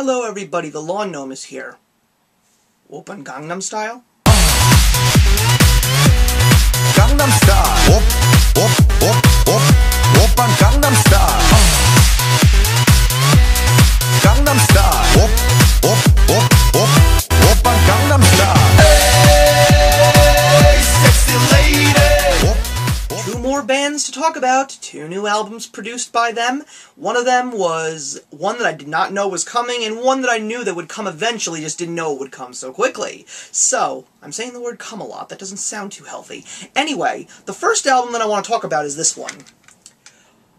Hello everybody, the Lawn Gnome is here. Open Gangnam Style? Gangnam Style. Open Gangnam Style. Gangnam Style. Open Gangnam Style. Hey, sexy lady. Two more bands to talk about, two new albums produced by them. One of them was one that I did not know was coming, and one that I knew that would come eventually, just didn't know it would come so quickly. So, I'm saying the word come a lot, that doesn't sound too healthy. Anyway, the first album that I want to talk about is this one.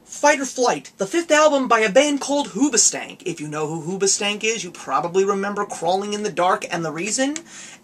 Fight or Flight, the fifth album by a band called Hoobastank. If you know who Hoobastank is, you probably remember Crawling in the Dark and The Reason,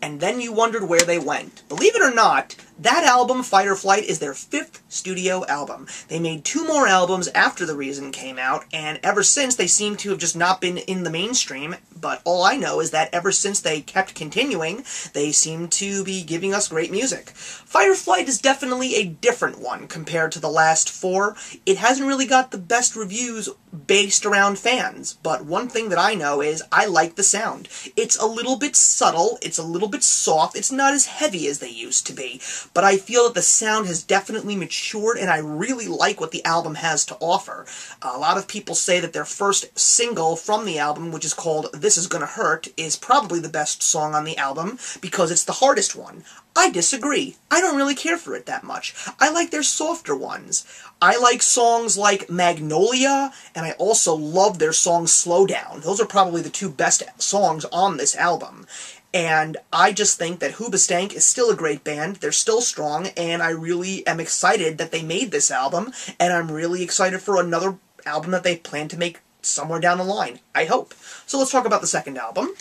and then you wondered where they went. Believe it or not, that album, Fight or Flight, is their fifth studio album. They made two more albums after The Reason came out, and ever since they seem to have just not been in the mainstream, but all I know is that ever since they kept continuing, they seem to be giving us great music. Fight or Flight is definitely a different one compared to the last four. It hasn't really got the best reviews based around fans, but one thing that I know is I like the sound. It's a little bit subtle, it's a little bit soft, it's not as heavy as they used to be, but I feel that the sound has definitely matured and I really like what the album has to offer. A lot of people say that their first single from the album, which is called This Is Gonna Hurt, is probably the best song on the album because it's the hardest one. I disagree. I don't really care for it that much. I like their softer ones. I like songs like Magnolia, and I also love their song Slow Down. Those are probably the two best songs on this album. And I just think that Hoobastank is still a great band, they're still strong, and I really am excited that they made this album, and I'm really excited for another album that they plan to make somewhere down the line, I hope. So let's talk about the second album.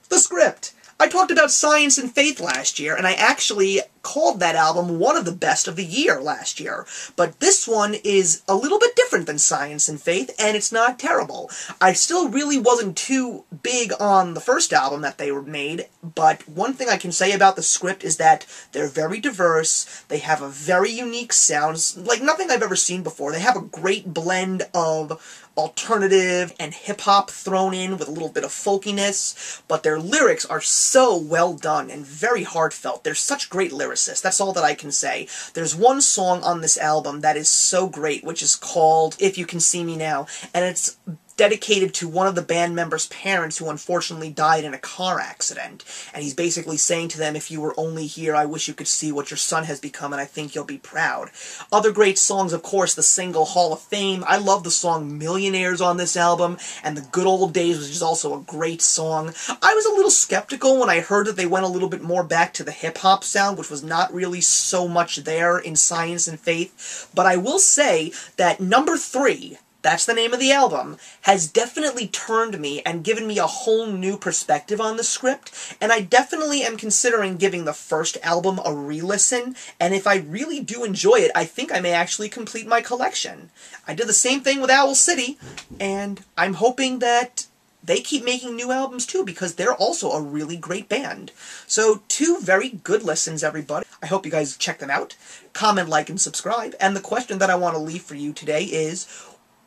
The Script. I talked about Science and Faith last year, and I actually called that album one of the best of the year last year. But this one is a little bit different than Science and Faith, and it's not terrible. I still really wasn't too big on the first album that they made, but one thing I can say about The Script is that they're very diverse, they have a very unique sound, like nothing I've ever seen before. They have a great blend of alternative and hip-hop thrown in with a little bit of folkiness, but their lyrics are so well done and very heartfelt. They're such great lyricists, that's all that I can say. There's one song on this album that is so great, which is called If You Can See Me Now, and it's dedicated to one of the band members' parents who unfortunately died in a car accident. And he's basically saying to them, if you were only here, I wish you could see what your son has become, and I think you'll be proud. Other great songs, of course, the single Hall of Fame. I love the song Millionaires on this album, and The Good Old Days, which is also a great song. I was a little skeptical when I heard that they went a little bit more back to the hip-hop sound, which was not really so much there in Science and Faith, but I will say that number 3, that's the name of the album, has definitely turned me and given me a whole new perspective on The Script, and I definitely am considering giving the first album a re-listen, and if I really do enjoy it, I think I may actually complete my collection. I did the same thing with Owl City, and I'm hoping that they keep making new albums too, because they're also a really great band. So, two very good listens, everybody. I hope you guys check them out. Comment, like, and subscribe, and the question that I want to leave for you today is,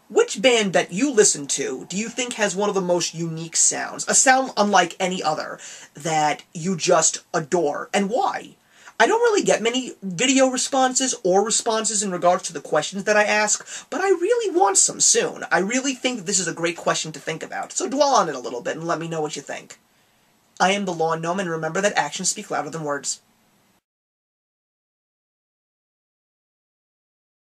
which band that you listen to do you think has one of the most unique sounds, a sound unlike any other, that you just adore, and why? I don't really get many video responses or responses in regards to the questions that I ask, but I really want some soon. I really think that this is a great question to think about, so dwell on it a little bit and let me know what you think. I am the Lawn Gnome, and remember that actions speak louder than words.